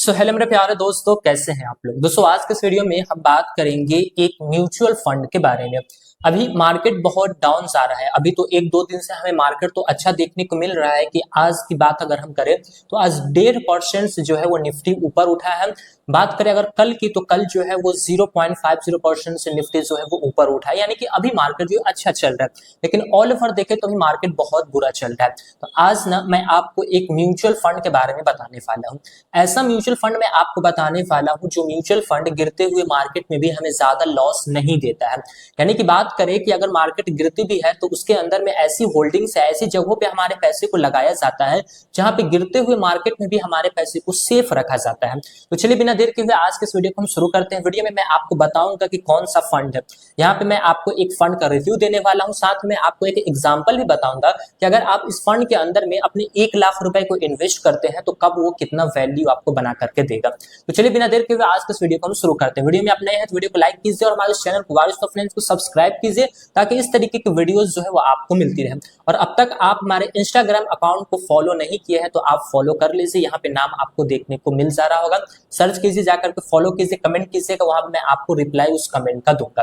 Hello मेरे प्यारे दोस्तों, कैसे हैं आप लोग। दोस्तों आज के इस वीडियो में हम बात करेंगे एक म्यूचुअल फंड के बारे में। अभी मार्केट बहुत डाउन जा रहा है। अभी तो एक दो दिन से हमें मार्केट तो अच्छा देखने को मिल रहा है कि आज की बात अगर हम करें तो आज 1.5% जो है वो निफ्टी ऊपर उठा है। बात करें अगर कल की तो कल जो है वो 0.50% से निफ्टी जो है वो ऊपर उठा है, यानी कि अभी मार्केट जो अच्छा चल रहा है। लेकिन ऑल ओवर देखें तो अभी मार्केट बहुत बुरा चल रहा है। तो आज ना मैं आपको एक म्यूचुअल फंड के बारे में बताने वाला हूँ। ऐसा म्यूचुअल फंड मैं आपको बताने वाला हूं जो म्यूचुअल फंड गिरते हुए मार्केट में भी हमें ज्यादा लॉस नहीं देता है। यानी कि बात करें कि अगर मार्केट गिरती भी है तो उसके अंदर में ऐसी होल्डिंग्स है, ऐसी जगहों पे हमारे पैसे को लगाया जाता है जहां पे गिरते हुए मार्केट में भी हमारे पैसे को सेफ रखा जाता है। तो चलिए बिना देर के हुए आज के इस वीडियो को हम शुरू करते हैं। वीडियो में मैं आपको बताऊंगा कि कौन सा फंड है। यहाँ पे मैं आपको एक फंड का रिव्यू देने वाला हूँ, साथ में आपको एक एग्जाम्पल भी बताऊंगा कि अगर आप इस फंड के अंदर में अपने 1 लाख रुपए को इन्वेस्ट करते हैं तो कब वो कितना वैल्यू आपको बना करके देगा। तो चलिए बिना देर के हुए आज के इस वीडियो को हम शुरू करते हैं। वीडियो में आप नए हैं तो वीडियो को लाइक कीजिए और हमारे चैनल को वारिस फ्रेंड्स को सब्सक्राइब कीजिए ताकि इस तरीके की वीडियोस जो है वो आपको मिलती रहे। और अब तक आप हमारे इंस्टाग्राम अकाउंट को फॉलो नहीं किए हैं तो आप फॉलो कर लीजिए। यहाँ पे नाम आपको देखने को मिल जा रहा होगा, सर्च कीजिए, जाकर के फॉलो कीजिए, कमेंट कीजिएगा, वहां मैं आपको रिप्लाई उस कमेंट का दूंगा।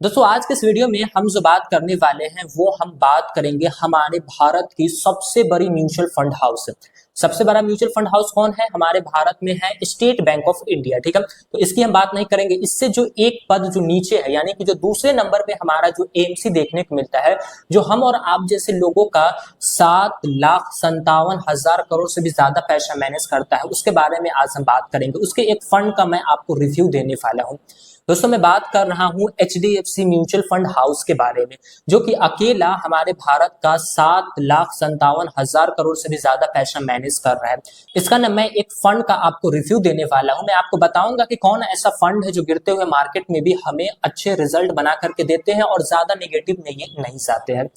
दोस्तों आज के इस वीडियो में हम जो बात करने वाले हैं वो हम बात करेंगे हमारे भारत की सबसे बड़ी म्यूचुअल फंड हाउस। सबसे बड़ा म्यूचुअल फंड हाउस कौन है? हमारे भारत में है स्टेट बैंक ऑफ इंडिया। ठीक है, तो इसकी हम बात नहीं करेंगे। इससे जो एक पद जो नीचे है, यानी कि जो दूसरे नंबर पे हमारा जो एएमसी देखने को मिलता है, जो हम और आप जैसे लोगों का 7,57,000 करोड़ से भी ज्यादा पैसा मैनेज करता है, उसके बारे में आज हम बात करेंगे। उसके एक फंड का मैं आपको रिव्यू देने वाला हूं। दोस्तों मैं बात कर रहा हूं एचडीएफसी म्यूचुअल फंड हाउस के बारे में, जो कि अकेला हमारे भारत का 7,57,000 करोड़ से भी ज्यादा पैसा मैनेज कर रहा है। इसका ना मैं एक फंड का आपको रिव्यू देने वाला हूं। मैं आपको बताऊंगा कि कौन ऐसा फंड है जो गिरते हुए मार्केट में भी हमें अच्छे रिजल्ट बना करके देते हैं और ज्यादा नेगेटिव नहीं जाते हैं।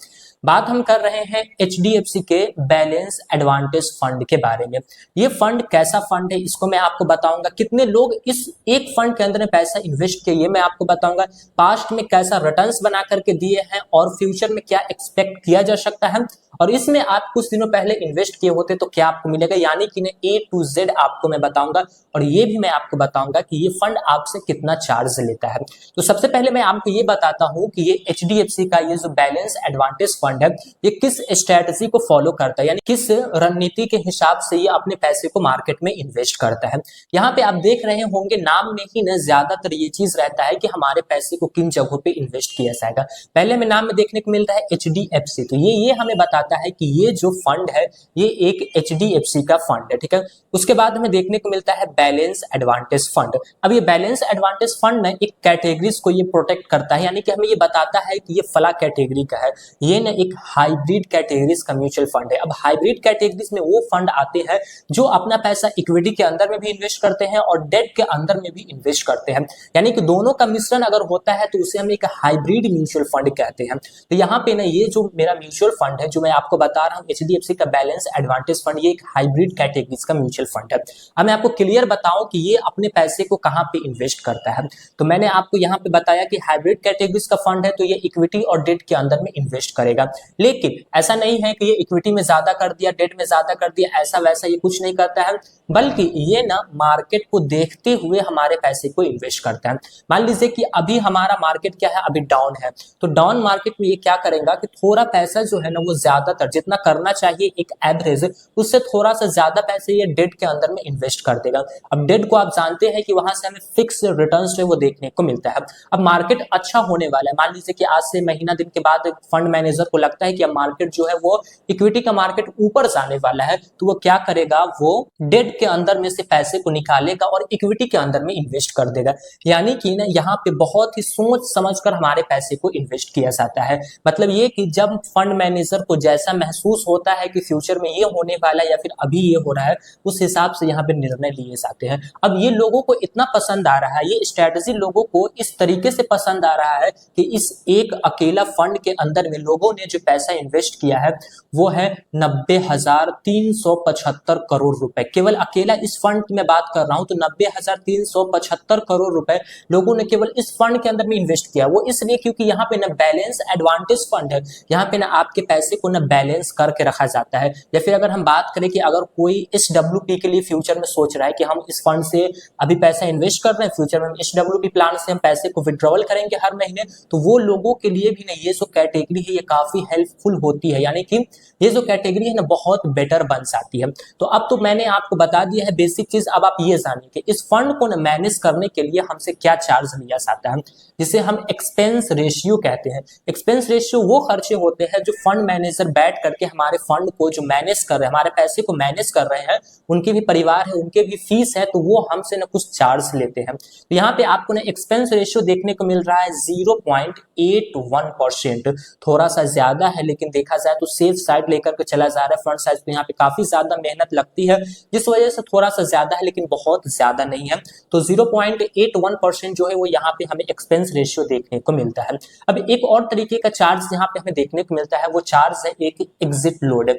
बात हम कर रहे हैं एचडीएफसी के बैलेंस एडवांटेज फंड के बारे में। ये फंड कैसा फंड है इसको मैं आपको बताऊंगा। कितने लोग इस एक फंड के अंदर में पैसा इन्वेस्ट किए मैं आपको बताऊंगा। पास्ट में कैसा रिटर्न्स बना करके दिए हैं और फ्यूचर में क्या एक्सपेक्ट किया जा सकता है, और इसमें आप कुछ दिनों पहले इन्वेस्ट किए होते तो क्या आपको मिलेगा, यानी कि A to Z आपको मैं बताऊंगा। और ये भी मैं आपको बताऊंगा कि ये फंड आपसे कितना चार्ज लेता है। तो सबसे पहले मैं आपको ये बताता हूं कि ये एचडीएफसी का ये जो बैलेंस एडवांटेज फंड है ये किस स्ट्रेटजी को फॉलो करता है, यानी किस रणनीति के हिसाब से ये अपने पैसे को मार्केट में इन्वेस्ट करता है। यहाँ पे आप देख रहे होंगे नाम में ही ना ज्यादातर ये चीज रहता है कि हमारे पैसे को किन जगहों पे इन्वेस्ट किया जाएगा। पहले में नाम में देखने को मिलता है एचडीएफसी, तो ये हमें बताता है कि ये जो फंड है ये एक एचडीएफसी का फंड है। ठीक है, उसके बाद हमें देखने को मिलता है बैलेंस एडवांटेज फंड। अब ये बैलेंस एडवांटेज फंड ना एक कैटेगरीज को ये प्रोटेक्ट करता है, यानी कि हमें ये बताता है कि ये फला कैटेगरी का है। ये ना एक हाइब्रिड कैटेगरीज का म्यूचुअल फंड है। अब हाइब्रिड कैटेगरीज में वो फंड आते हैं जो अपना पैसा इक्विटी के अंदर में भी इन्वेस्ट करते हैं और डेट के अंदर में भी इन्वेस्ट करते हैं, यानी कि दोनों का मिश्रण अगर होता है तो उसे हम एक हाइब्रिड म्यूचुअल फंड कहते हैं। तो यहाँ पे ना ये जो मेरा म्यूचुअल फंड है जो मैं आपको बता रहा हूँ एचडीएफसी का बैलेंस एडवांटेज फंड, ये एक हाइब्रिड कैटेगरीज का म्यूचुअल फंड है। अब मैं आपको क्लियर बताऊं कि ये अपने पैसे को कहां पे इन्वेस्ट करता है। तो मैंने आपको यहाँ पे बताया कि हाइब्रिड कैटेगरीज का फंड है तो ये इक्विटी और डेट के अंदर में इन्वेस्ट करेगा। लेकिन ऐसा नहीं है कि ये इक्विटी में ज्यादा कर दिया, डेट में ज्यादा कर दिया, ऐसा वैसा ये कुछ नहीं करता है, बल्कि ये ना मार्केट को देखते हुए हमारे पैसे को इन्वेस्ट करता है। मान लीजिए कि अभी हमारा मार्केट क्या है, अभी डाउन है, तो डाउन मार्केट में ये क्या करेगा कि थोड़ा पैसा जो है ना वो ज्यादातर जितना करना चाहिए एक एवरेज उससे थोड़ा सा ज्यादा पैसे ये डेट के अंदर में इन्वेस्ट कर देगा। अब डेट को आप जानते हैं कि वहां से हमें फिक्स रिटर्न्स जो वो देखने को मिलता है। अब मार्केट अच्छा होने वाला है, मान लीजिए कि आज से महीना दिन के बाद फंड मैनेजर को लगता है कि अब मार्केट जो है वो इक्विटी का मार्केट ऊपर जाने वाला है, तो वो क्या करेगा, वो डेट के अंदर में से पैसे को निकालेगा और इक्विटी के अंदर में इन्वेस्ट कर देगा। यानी कि ना यहाँ पे बहुत ही सोच समझकर हमारे पैसे को इन्वेस्ट किया जाता है। मतलब ये कि जब फंड मैनेजर को जैसा महसूस होता है कि फ्यूचर में ये होने वाला है या फिर अभी ये हो रहा है, उस हिसाब से यहाँ पे निर्णय लिए जाते हैं। अब ये लोगों को इतना पसंद आ रहा है, ये स्ट्रेटजी लोगों को इस तरीके से पसंद आ रहा है कि इस एक अकेला फंड के अंदर में लोगों ने जो पैसा इन्वेस्ट किया है वो है 90,375 करोड़ रुपए। केवल अकेला इस फंड की मैं बात कर रहा हूं तो 90,375 करोड़ रुपए लोगों ने केवल इस फंड के अंदर में इन्वेस्ट किया। वो इसलिए क्योंकि यहाँ पे ना बैलेंस एडवांटेज फंड है, यहाँ पे ना आपके पैसे को ना बैलेंस करके रखा जाता है। या फिर अगर हम बात करें कि अगर कोई SWP के लिए फ्यूचर में सोच रहा है कि हम इस फंड से अभी पैसा इन्वेस्ट कर रहे हैं, फ्यूचर में SWP प्लान से हम पैसे को विड्रॉवल करेंगे हर महीने, तो वो लोगों के लिए भी ना ये जो कैटेगरी है ये काफी हेल्पफुल होती है, यानी कि ये जो कैटेगरी है ना बहुत बेटर बन जाती है। तो अब तो मैंने आपको बता दिया है बेसिक चीज, अब आप ये जानिए कि इस फंड को ना मैनेज करने के लिए हमसे क्या चार्ज लिया जाता है, जिसे हम एक्सपेंस रेशियो कहते हैं। एक्सपेंस रेशियो वो खर्चे होते हैं जो फंड मैनेजर बैठ करके हमारे फंड को जो मैनेज कर रहे हैं, हमारे पैसे को मैनेज कर रहे हैं, उनके भी परिवार है, उनके भी फीस है, तो वो हमसे ना कुछ चार्ज लेते हैं। तो यहाँ पे आपको ना एक्सपेंस रेशियो देखने को मिल रहा है 0.81%, थोड़ा सा ज्यादा है, लेकिन देखा जाए तो सेफ साइड लेकर के चला जा रहा है फंड साइज। तो यहाँ पे काफी ज्यादा मेहनत लगती है, जिस वजह से थोड़ा सा ज्यादा है, लेकिन बहुत ज्यादा नहीं है। तो 0.81% जो है वो यहाँ पे हमें एक्सपेंस रेशियो देखने को मिलता है। अब एक और तरीके का चार्ज यहाँ पे हमें देखने को मिलता है, वो चार्ज है एक एग्जिट लोड।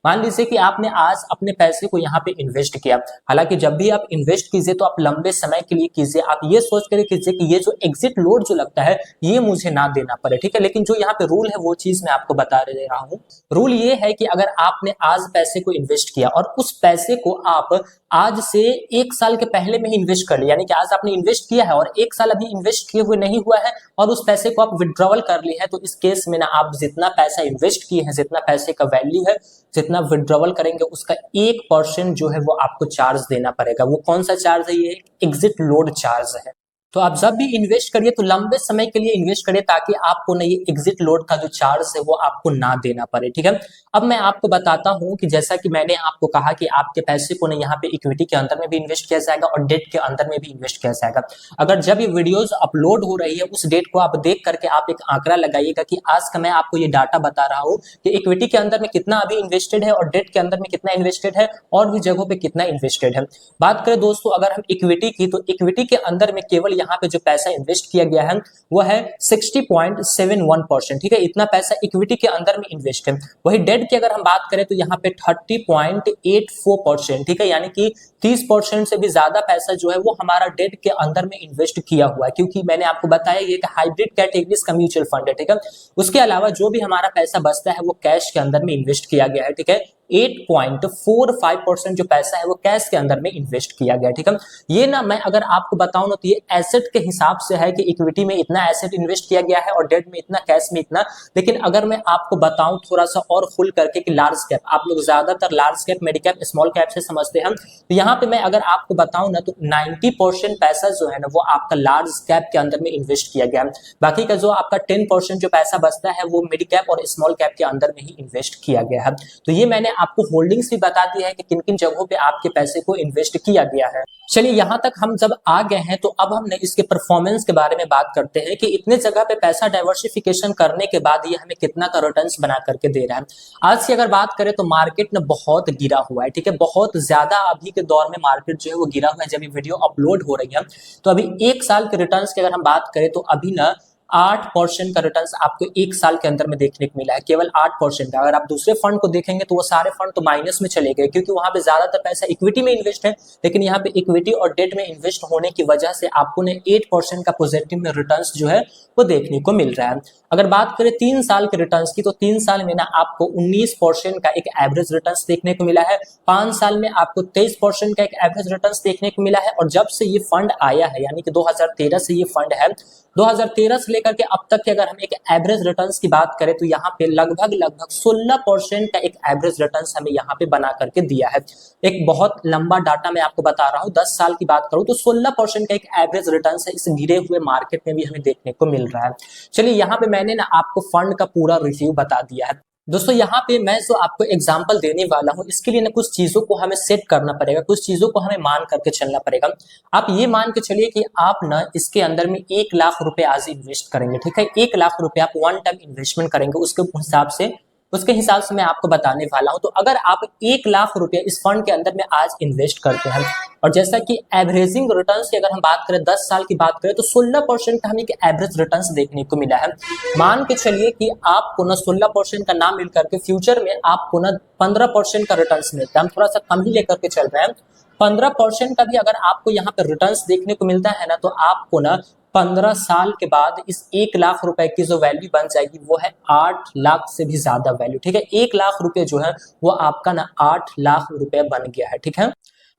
मान लीजिए कि आपने आज अपने पैसे को यहाँ पे इन्वेस्ट किया, हालांकि जब भी आप इन्वेस्ट कीजिए तो आप लंबे समय के लिए कीजिए, आप ये सोच कर कीजिए कि ये जो एग्जिट लोड जो लगता है ये मुझे ना देना पड़े, ठीक है। लेकिन जो यहाँ पे रूल है वो चीज मैं आपको बता दे रहा हूँ। रूल ये है कि अगर आपने आज पैसे को इन्वेस्ट किया और उस पैसे को आप आज से 1 साल के पहले में ही इन्वेस्ट कर लिया, यानी कि आज आपने इन्वेस्ट किया है और 1 साल अभी इन्वेस्ट किए हुए नहीं हुआ है और उस पैसे को आप विड्रॉवल कर लिए हैं, तो इस केस में ना आप जितना पैसा इन्वेस्ट किए हैं, जितना पैसे का वैल्यू है, जितना विड्रॉवल करेंगे उसका 1% जो है वो आपको चार्ज देना पड़ेगा। वो कौन सा चार्ज है? ये एग्जिट लोड चार्ज है। तो आप जब भी इन्वेस्ट करिए तो लंबे समय के लिए इन्वेस्ट करिए, ताकि आपको ना ये एग्जिट लोड का जो चार्ज है वो आपको ना देना पड़े, ठीक है। अब मैं आपको बताता हूं कि जैसा कि मैंने आपको कहा कि आपके पैसे को ना यहाँ पे इक्विटी के अंदर में भी इन्वेस्ट किया जाएगा और डेट के अंदर में भी इन्वेस्ट किया जाएगा। अगर जब ये वीडियोस अपलोड हो रही है उस डेट को आप देख करके आप एक आंकड़ा लगाइएगा कि आज का मैं आपको ये डाटा बता रहा हूँ कि इक्विटी के अंदर में कितना अभी इन्वेस्टेड है और डेट के अंदर में कितना इन्वेस्टेड है और भी जगहों पे कितना इन्वेस्टेड है। बात करें दोस्तों अगर हम इक्विटी की, तो इक्विटी के अंदर में केवल यहाँ पे जो पैसा इन्वेस्ट किया गया है वो है 60.71%, ठीक है। इतना पैसा इक्विटी के अंदर में इन्वेस्ट है। वही डेट की अगर हम बात करें तो यहाँ पे 30.84%, ठीक है, यानी कि 30% से भी ज्यादा पैसा जो है वो हमारा डेट के अंदर में इन्वेस्ट किया हुआ है, क्योंकि मैंने आपको बताया ये कि हाइब्रिड कैटेगरीज का म्यूचुअल फंड है, ठीक है। उसके अलावा जो भी हमारा पैसा बचता है वो कैश के अंदर में इन्वेस्ट किया गया है, ठीक है। 8.45% जो पैसा है वो कैश के अंदर में इन्वेस्ट किया गया, ठीक है। ये ना मैं अगर आपको बताऊं ना तो ये एसेट के हिसाब से है कि इक्विटी में इतना एसेट इन्वेस्ट किया गया है और डेट में इतना, कैश में इतना। लेकिन अगर मैं आपको बताऊं थोड़ा सा और खुल करके कि लार्ज कैप, आप लोग ज्यादातर large cap, mid cap, small cap से समझते हैं, तो यहाँ पे मैं अगर आपको बताऊं ना तो 90% पैसा जो है ना वो आपका लार्ज कैप के अंदर में इन्वेस्ट किया गया है। बाकी का जो आपका 10% जो पैसा बचता है वो मिड कैप और स्मॉल कैप के अंदर में ही इन्वेस्ट किया गया है। तो ये मैंने आपको होल्डिंग्स भी बता दिया है कि किन किन जगहों पे आपके पैसे को इन्वेस्ट किया गया है। चलिए यहाँ तक हम जब आ गए हैं तो अब हमने इसके परफॉर्मेंस के बारे में बात करते हैं कि इतने जगह पे पैसा डाइवर्सिफिकेशन करने के बाद ये हमें कितना का रिटर्न्स बना करके दे रहा है। आज की अगर बात करें तो मार्केट में बहुत गिरा हुआ है, ठीक है, बहुत ज्यादा अभी के दौर में मार्केट जो है वो गिरा हुआ है। जब ये वीडियो अपलोड हो रही है तो अभी 1 साल के रिटर्न्स की अगर हम बात करें तो अभी ना 8% का रिटर्न्स आपको 1 साल के अंदर में देखने को मिला है, केवल 8%। अगर आप दूसरे फंड को देखेंगे तो वो सारे फंड तो माइनस में चले गए, क्योंकि वहां पे ज्यादातर पैसा इक्विटी में इन्वेस्ट है। लेकिन यहाँ पे इक्विटी और डेट में इन्वेस्ट होने की वजह से आपको ने 8% का पॉजिटिव में रिटर्न्स जो है वो देखने को मिल रहा है। अगर बात करें 3 साल के रिटर्न्स की, तो 3 साल में ना आपको 19% का एक एवरेज रिटर्न्स देखने को मिला है, 5 साल में आपको 23% का एक एवरेज रिटर्न्स देखने को मिला है। और जब से ये फंड आया है, यानी कि 2013 से ये फंड है, 2013 से लेकर के अब तक के अगर हम एक एवरेज रिटर्न्स की बात करें तो यहाँ पे लगभग 16% का एक एवरेज रिटर्न्स हमें यहाँ पे बना करके दिया है। एक बहुत लंबा डाटा मैं आपको बता रहा हूँ, 10 साल की बात करूँ तो 16% का एक एवरेज रिटर्न्स है, इस गिरे हुए मार्केट में भी हमें देखने को मिल रहा है। चलिए यहाँ पे मैंने ना आपको फंड का पूरा रिव्यू बता दिया है। दोस्तों यहाँ पे मैं जो आपको एग्जांपल देने वाला हूँ इसके लिए ना कुछ चीजों को हमें सेट करना पड़ेगा, कुछ चीजों को हमें मान करके चलना पड़ेगा। आप ये मान के चलिए कि आप ना इसके अंदर में 1 लाख रुपए आज इन्वेस्ट करेंगे, ठीक है। 1 लाख रुपए आप वन टाइम इन्वेस्टमेंट करेंगे, उसके हिसाब से मैं आपको बताने वाला हूं। तो अगर आप 1 लाख रुपए इस फंड के अंदर में आज इन्वेस्ट करते हैं और जैसा कि एवरेजिंग रिटर्न्स की अगर हम बात करें, 10 साल की बात करें तो 16% का हमें एक एवरेज रिटर्न्स देखने को मिला है। मान के चलिए कि आपको ना 16% का ना मिल करके फ्यूचर में आपको ना 15% का रिटर्न्स मिलता है। हम थोड़ा सा कम ही लेकर के चल रहे हैं, 15% का भी अगर आपको यहाँ पे रिटर्न्स देखने को मिलता है ना तो आपको ना 15 साल के बाद इस 1 लाख रुपए की जो वैल्यू बन जाएगी वो है 8 लाख से भी ज्यादा वैल्यू। ठीक है, 1 लाख रुपए जो है वो आपका ना 8 लाख रुपए बन गया है। ठीक है,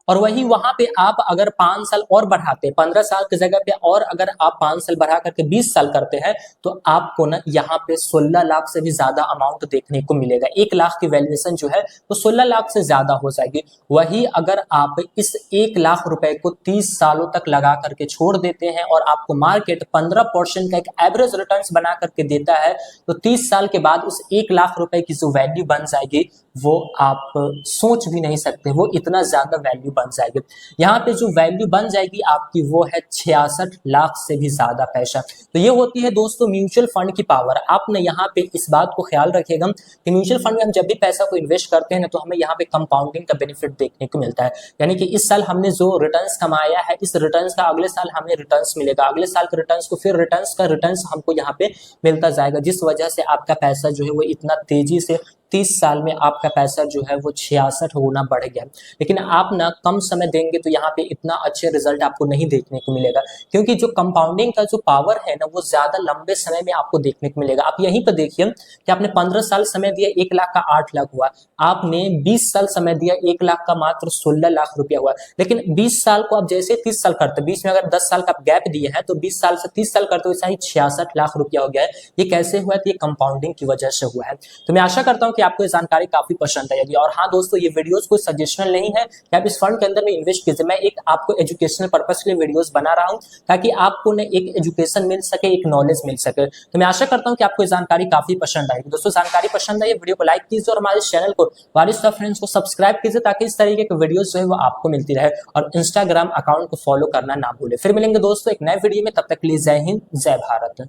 और वही वहां पे आप अगर 5 साल और बढ़ाते, 15 साल की जगह पे और अगर आप 5 साल बढ़ा करके 20 साल करते हैं तो आपको ना यहाँ पे 16 लाख से भी ज्यादा अमाउंट देखने को मिलेगा। 1 लाख की वैल्यूएशन जो है वो 16 लाख से ज्यादा हो जाएगी। वही अगर आप इस 1 लाख रुपए को 30 सालों तक लगा करके छोड़ देते हैं और आपको मार्केट 15% का एक एवरेज रिटर्न्स बना करके देता है, तो 30 साल के बाद उस 1 लाख रुपए की जो वैल्यू बन जाएगी वो आप सोच भी नहीं सकते, वो इतना ज्यादा वैल्यू बन जाएगी। यहाँ पे जो वैल्यू बन जाएगी आपकी वो है 66 लाख से भी ज्यादा पैसा। तो ये होती है दोस्तों म्यूचुअल फंड की पावर। आपने यहाँ पे इस बात को ख्याल रखिएगा कि म्यूचुअल फंड में हम जब भी पैसा को इन्वेस्ट करते हैं ना, तो हमें यहाँ पे कंपाउंडिंग का बेनिफिट देखने को मिलता है। यानी कि इस साल हमने जो रिटर्न्स कमाया है, इस रिटर्न्स का अगले साल हमें रिटर्न्स मिलेगा, अगले साल के रिटर्न्स को फिर रिटर्न्स का रिटर्न्स हमको यहाँ पे मिलता जाएगा, जिस वजह से आपका पैसा जो है वो इतना तेजी से 30 साल में आपका पैसा जो है वो 66 गुना बढ़ गया। लेकिन आप ना कम समय देंगे तो यहाँ पे इतना अच्छे रिजल्ट आपको नहीं देखने को मिलेगा, क्योंकि जो कंपाउंडिंग का जो पावर है ना वो ज्यादा लंबे समय में आपको देखने को मिलेगा। आप यहीं पर देखिए कि आपने 15 साल समय दिया 1 लाख का 8 लाख हुआ, आपने 20 साल समय दिया 1 लाख का मात्र 16 लाख रुपया हुआ। लेकिन 20 साल को आप जैसे 30 साल करते, बीच में अगर 10 साल का गैप दिए हैं तो 20 साल से 30 साल करते हुए 66 लाख रुपया हो गया है। ये कैसे हुआ है? तो ये कंपाउंडिंग की वजह से हुआ है। तो मैं आशा करता हूं कि आपको ये जानकारी काफी पसंद आएगी। और हाँ दोस्तों, ये वीडियोस कोई सजेशनल नहीं है कि आप इस फंड के अंदर में इन्वेस्ट कीजिए। मैं एक आपको एजुकेशनल पर्पस के लिए वीडियोस बना रहा हूं ताकि आपको ना एक एजुकेशन मिल सके, एक नॉलेज मिल सके। तो मैं आशा करता हूं कि आपको ये जानकारी काफी पसंद आएगी। दोस्तों, जानकारी पसंद आई वीडियो को लाइक कीजिए और हमारे चैनल को वारिस फ्रेंड्स को सब्सक्राइब कीजिए ताकि इस तरीके के वीडियोस जो है वो आपको मिलती रहे। और इंस्टाग्राम अकाउंट को फॉलो करना ना भूले। फिर मिलेंगे दोस्तों एक नए वीडियो में, तब तक के लिए जय हिंद, जय भारत।